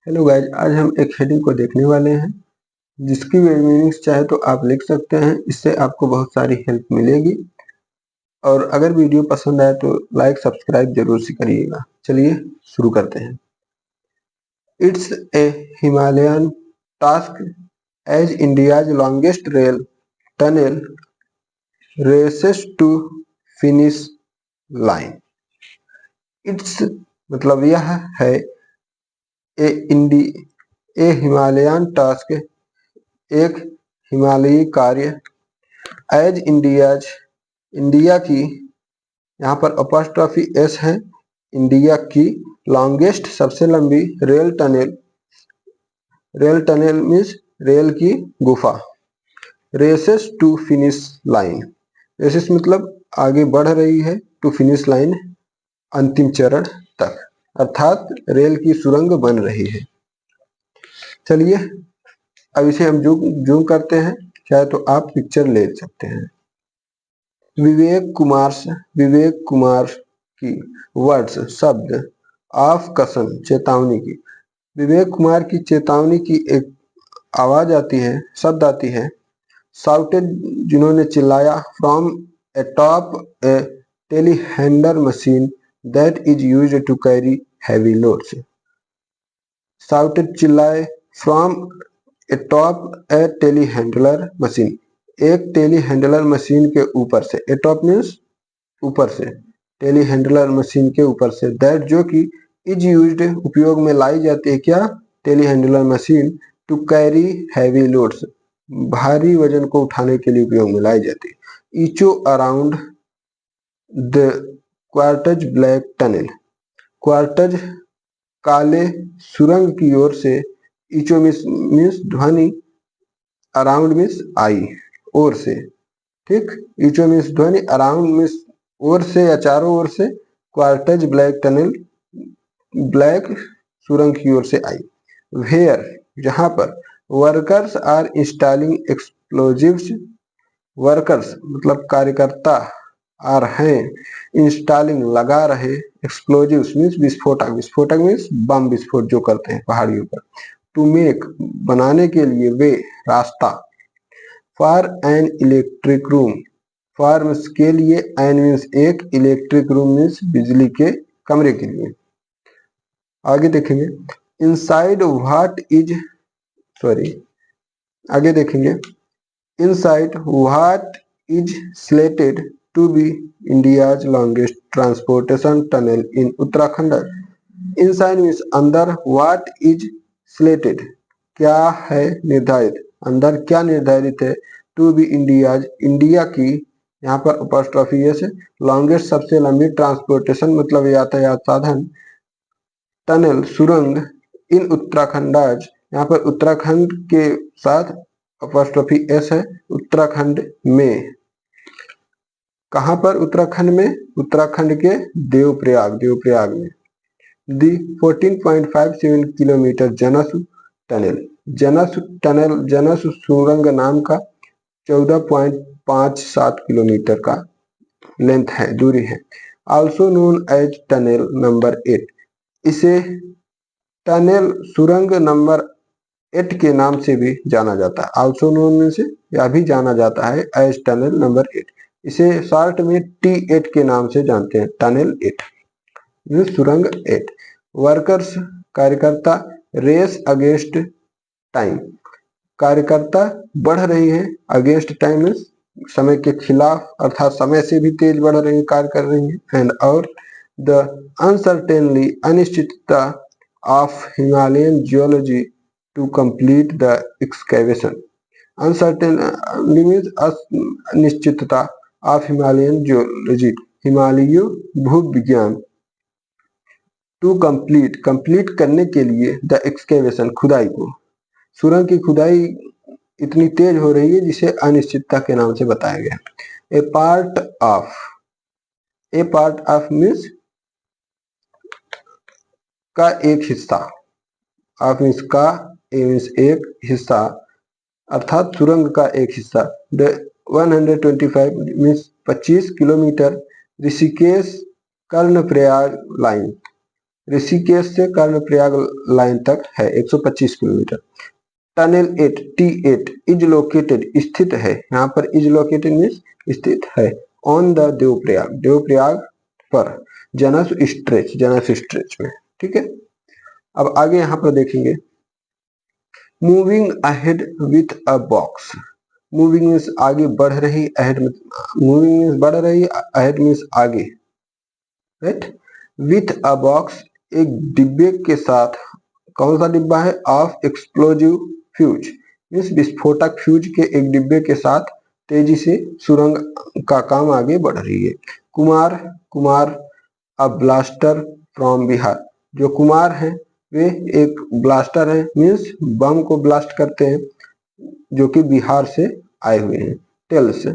Hello guys, आज हम एक हेडिंग को देखने वाले हैं जिसकी मीनिंग्स चाहे तो आप लिख सकते हैं। इससे आपको बहुत सारी हेल्प मिलेगी और अगर वीडियो पसंद आए तो लाइक सब्सक्राइब जरूर से करिएगा। चलिए शुरू करते हैं। It's a Himalayan task as India's longest rail tunnel races to finish line. It's मतलब यह है ए हिमालयन टास्क, एक हिमालयी कार्य, एज इंडियाज इंडिया की, यहाँ पर अपॉस्ट्रोफी एस है, इंडिया की लॉन्गेस्ट सबसे लंबी रेल टनल मीन्स रेल की गुफा, races to finish line, races मतलब आगे बढ़ रही है, टू फिनिश लाइन अंतिम चरण तक, अर्थात रेल की सुरंग बन रही है। चलिए अब इसे हम जूम करते हैं, चाहे तो आप पिक्चर ले सकते हैं। विवेक कुमार की वर्ड्स शब्द ऑफ कसन चेतावनी की, विवेक कुमार की चेतावनी की एक आवाज आती है, शब्द आती है। शाउटेड जिन्होंने चिल्लाया, from a top a telehandler machine that is used to carry heavy loads. Shouted चिल्लाए, from a top a telehandler machine, एक टेलीहैंडलर मशीन के ऊपर से, ए टॉप मीन्स ऊपर से, टेलीहैंडलर मशीन के ऊपर से, दैट जो कि इज यूज्ड उपयोग में लाई जाती है, क्या, telehandler machine, to carry heavy loads भारी वजन को उठाने के लिए उपयोग में लाई जाती है। Echo around the quartz black tunnel, quartz काले सुरंग की ओर से, ईचो मीन्स ध्वनि, अराउंड मीन्स आई, ओर से, ठीक, ईचो मीन्स ध्वनि, अराउंड मीन्स ओर से या चारों ओर से, क्वार्टज ब्लैक टनल ब्लैक सुरंग की ओर से आई। वेयर जहां पर, workers are installing explosives, workers मतलब कार्यकर्ता, आर हैं, इंस्टॉलिंग लगा रहे, एक्सप्लोजिव्स मीन्स विस्फोटक, विस्फोटक मीन्स बम विस्फोट जो करते हैं पहाड़ियों पर, टू मेक बनाने के लिए, वे रास्ता, for an electric room, for means के लिए, एन मीन्स एक, इलेक्ट्रिक रूम मीन्स बिजली के कमरे के लिए। आगे देखेंगे, इनसाइड व्हाट इज, सॉरी आगे देखेंगे, inside what is slated to be India's longest transportation tunnel in Uttarakhand. Inside means अंदर, व्हाट इज स्लेटेड क्या है निर्धारित, अंदर क्या निर्धारित है, टू बी इंडियाज इंडिया की, यहाँ पर अपॉस्ट्रोफी एस, लॉन्गेस्ट सबसे लंबी, ट्रांसपोर्टेशन मतलब यातायात साधन, टनल सुरंग, इन उत्तराखंडाज, यहाँ पर उत्तराखंड के साथ अपॉस्ट्रोफी एस है, उत्तराखंड में, कहां पर, उत्तराखंड में, उत्तराखंड के देवप्रयाग में। दी 14.57 किलोमीटर जनसु टनल, जनसु सुरंग नाम का 14.57 किलोमीटर का लेंथ है, दूरी है। Also known as tunnel number 8, इसे टनल सुरंग नंबर 8 के नाम से भी जाना जाता है। आल्सो नोन में से यह भी जाना जाता है एज टनल नंबर 8, इसे शॉर्ट में T8 के नाम से जानते हैं, टनल 8 सुरंग 8। वर्कर्स कार्यकर्ता, रेस अगेंस्ट टाइम, कार्यकर्ता बढ़ रही है, अगेंस्ट टाइम में समय के खिलाफ, अर्थात समय से भी तेज बढ़ रही है, कार्य कर रही है। एंड और द अनसर्टेनली अनिश्चितता of Himalayan geology to complete the excavation, uncertainly means अनिश्चितता ऑफ हिमालयन जियोलॉजी हिमालयी भूविज्ञान, टू कंप्लीट करने के लिए, द एक्सकेवेशन खुदाई को, सुरंग की खुदाई इतनी तेज हो रही है जिसे अनिश्चितता के नाम से बताया गया। ए पार्ट ऑफ मीन्स का एक हिस्सा, ऑफ मीन्स का, ए मीन्स एक हिस्सा, अर्थात सुरंग का एक हिस्सा। The 125 means 25 kilometre Rishikesh Karnaprayag line, Rishikesh से कर्णप्रयाग लाइन तक है 125 kilometre. Tunnel 8 T8 is located स्थित है, यहाँ पर इज लोकेटेड मीन्स स्थित है, ऑन द देवप्रयाग पर जनस स्ट्रेच में। ठीक है, अब आगे यहाँ पर देखेंगे moving ahead with a box. Moving means आगे बढ़ रही, अहेड मूविंग मीन्स बढ़ रही, अहेड मीन्स आगे, राइट। विथ अ बॉक्स एक डिब्बे के साथ, कौन सा डिब्बा है, ऑफ एक्सप्लोजिव फ्यूज मीन्स विस्फोटक फ्यूज के एक डिब्बे के साथ तेजी से सुरंग का काम आगे बढ़ रही है। कुमार अ ब्लास्टर फ्रॉम बिहार, जो कुमार है वे एक ब्लास्टर है, मीन्स बम को ब्लास्ट करते हैं, जो कि बिहार से आए हुए हैं। टेल्स,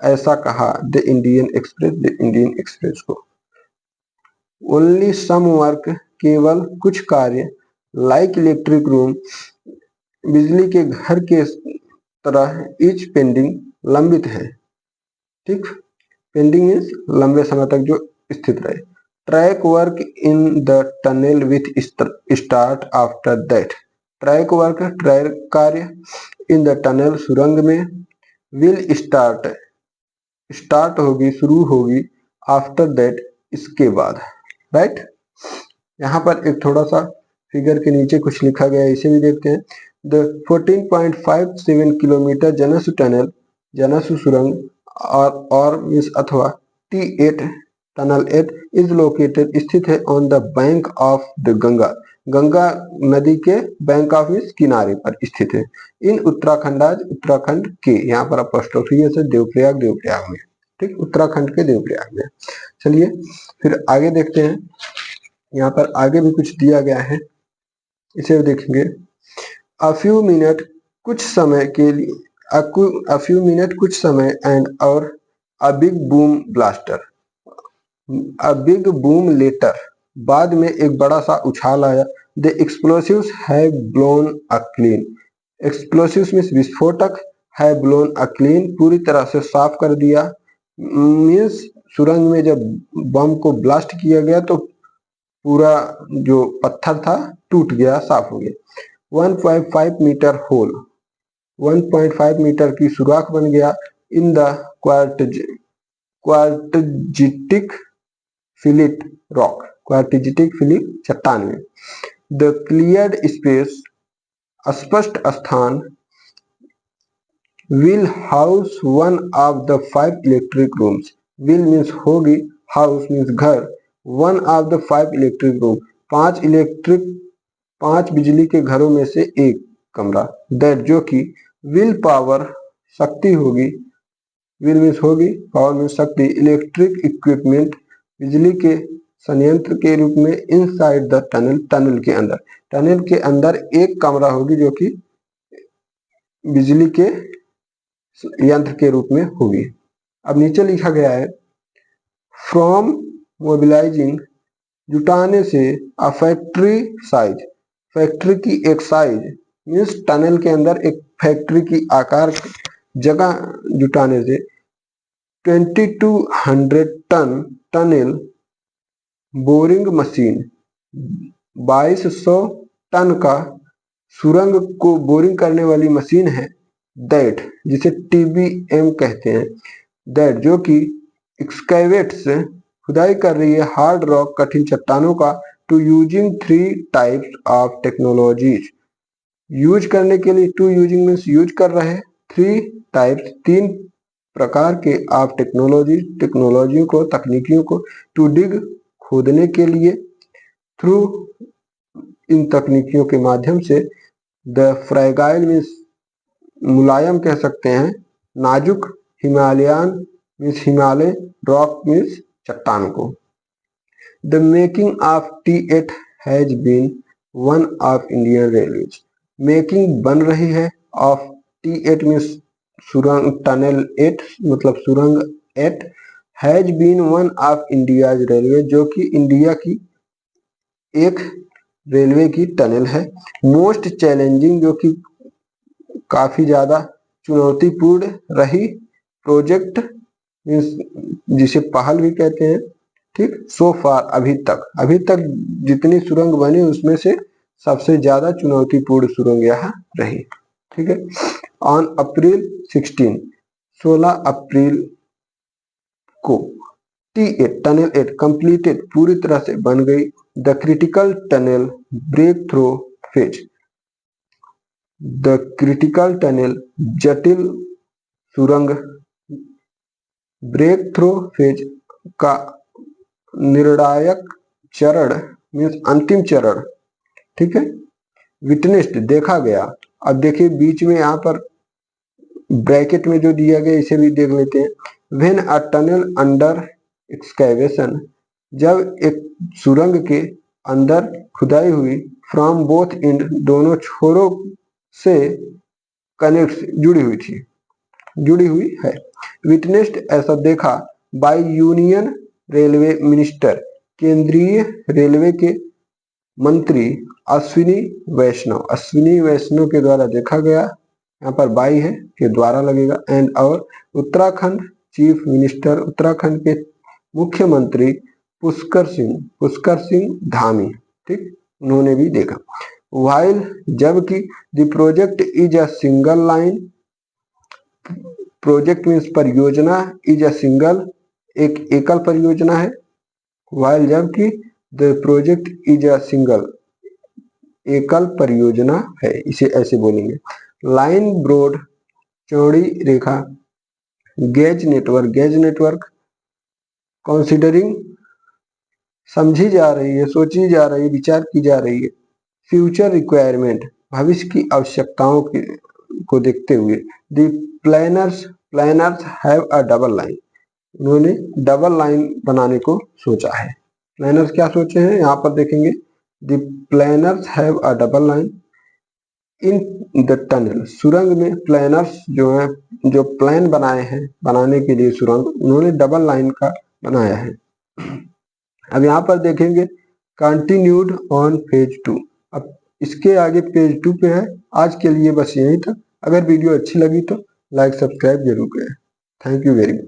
ऐसा कहा द इंडियन एक्सप्रेस को। ओनली सम वर्क, केवल कुछ कार्य, लाइक इलेक्ट्रिक रूम, बिजली के घर के तरह, इज पेंडिंग, लंबित है। ठीक, पेंडिंग मीन्स लंबे समय तक जो स्थित रहे। Track work in the tunnel with start after that, track work track कार्य, इन द टनल सुरंग में, विल स्टार्ट होगी, शुरू होगी, आफ्टर दैट इसके बाद, राइट। यहाँ पर एक थोड़ा सा फिगर के नीचे कुछ लिखा गया है, इसे भी देखते हैं। द 14.57 किलोमीटर जनसु टनल, जनसु सुरंग और मीन्स अथवा T8 टनल 8 इज लोकेटेड स्थित है on the bank of the Ganga नदी के बैंक ऑफ मीन्स किनारे पर स्थित है। इन उत्तराखंड, आज उत्तराखंड के, यहाँ पर अपोस्ट्रोफी है देवप्रयाग में, ठीक, उत्तराखंड के देवप्रयाग में। चलिए फिर आगे देखते हैं, यहाँ पर आगे भी कुछ दिया गया है, इसे देखेंगे। अ फ्यू मिनट कुछ समय के लिए, अ फ्यू मिनट कुछ समय, एंड और a big boom blaster, a big boom later, बाद में एक बड़ा सा उछाल आया। The explosives have blown a clean, explosives means विस्फोटक, हैव ब्लोन अ क्लीन, पूरी तरह से साफ कर दिया, मीन्स सुरंग में जब बम को ब्लास्ट किया गया तो पूरा जो पत्थर था टूट गया, साफ हो गया। 1.5 मीटर होल, 1.5 मीटर की सुराख बन गया। इन द क्वार्टजिटिक फिलिट रॉक, क्वार्टजिटिक फिलिट चट्टान में। द क्लियर्ड स्पेस, स्पष्ट स्थान, will house one of the 5 electric rooms, will means होगी, हाउस मीन्स घर, one of the 5 electric room, 5 बिजली के घरों में से एक कमरा, दैट जो कि, विल पावर शक्ति होगी, विल मीन्स होगी, पावर मीन्स शक्ति, इलेक्ट्रिक इक्विपमेंट बिजली के संयंत्र के रूप में, इनसाइड द टनल, टनल के अंदर एक कमरा होगी जो कि बिजली के यंत्र के रूप में होगी। अब नीचे लिखा गया है फ्रॉम मोबिलाइजिंग, जुटाने से, अ फैक्ट्री साइज, फैक्ट्री की एक साइज, मीन्स टनल के अंदर एक फैक्ट्री की आकार जगह जुटाने से, 2200 ton tunnel boring machine, 2200 ton का सुरंग को बोरिंग करने वाली मशीन है, दैट जिसे TBM कहते हैं, दैट जो कि एक्सकैवेट्स खुदाई कर रही है, हार्ड रॉक कठिन चट्टानों का, to using 3 types of technologies, use करने के लिए, टू यूजिंग मीन्स यूज कर रहे, 3 टाइप्स 3 प्रकार के, ऑफ टेक्नोलॉजियों को, तकनीकियों को, टू डिग खोदने के लिए, थ्रू इन तकनीकियों के माध्यम से, द फ्रैगाइल मीन्स मुलायम कह सकते हैं, नाजुक, Himalayan means Himalaya, rock means चट्टान को। The making of T8 has been one of Indian railways, making बन रही है, ऑफ T8 मीन्स सुरंग, टनल 8 मतलब सुरंग 8, has been one of India's railway, जो कि इंडिया की एक रेलवे की टनल है। मोस्ट चैलेंजिंग, जो कि काफी ज्यादा चुनौतीपूर्ण रही, प्रोजेक्ट मीन्स जिसे पहल भी कहते हैं, ठीक। सो फार अभी तक जितनी सुरंग बनी उसमें से सबसे ज्यादा चुनौतीपूर्ण सुरंग यह रही। ठीक है। ऑन अप्रैल 16 अप्रैल को T8 टनल 8 कंप्लीटेड पूरी तरह से बन गई। The critical tunnel breakthrough phase, the critical tunnel जटिल सुरंग ब्रेक थ्रू फेज का निर्णायक चरण मीन्स अंतिम चरण। ठीक है। विटनेस्ड देखा गया। अब देखिए बीच में यहाँ पर ब्रैकेट में जो दिया गया इसे भी देख लेते हैं। When a tunnel under excavation, जब एक सुरंग के अंदर खुदाई हुई, फ्रॉम बोथ एंड दोनों छोरों से कनेक्ट जुड़ी हुई है। विटनेस्ड ऐसा देखा। बाय यूनियन रेलवे मिनिस्टर, केंद्रीय रेलवे के मंत्री अश्विनी वैष्णव के द्वारा देखा गया। यहाँ पर बाई है के द्वारा लगेगा। एंड और उत्तराखंड चीफ मिनिस्टर, उत्तराखंड के मुख्यमंत्री पुष्कर सिंह धामी, ठीक, उन्होंने भी देखा। वाइल जबकि the project is a single line, project means परियोजना, इज अ सिंगल एक एकल परियोजना है। वाइल जबकि the project is a single एकल परियोजना है, इसे ऐसे बोलेंगे। लाइन ब्रॉड चौड़ी रेखा। गेज नेटवर्क कंसीडरिंग समझी जा रही है, सोची जा रही है, विचार की जा रही है। फ्यूचर रिक्वायरमेंट भविष्य की आवश्यकताओं को देखते हुए। The planners have a double line, उन्होंने डबल लाइन बनाने को सोचा है। प्लानर्स क्या सोचे हैं यहाँ पर देखेंगे। The planners have a double line in the tunnel, सुरंग में प्लानर्स जो है, जो प्लान बनाए हैं बनाने के लिए सुरंग, उन्होंने डबल लाइन का बनाया है। अब यहाँ पर देखेंगे कंटिन्यूड ऑन फेज 2। अब इसके आगे पेज 2 पे है। आज के लिए बस यही था। अगर वीडियो अच्छी लगी तो लाइक सब्सक्राइब जरूर करें। Thank you very much.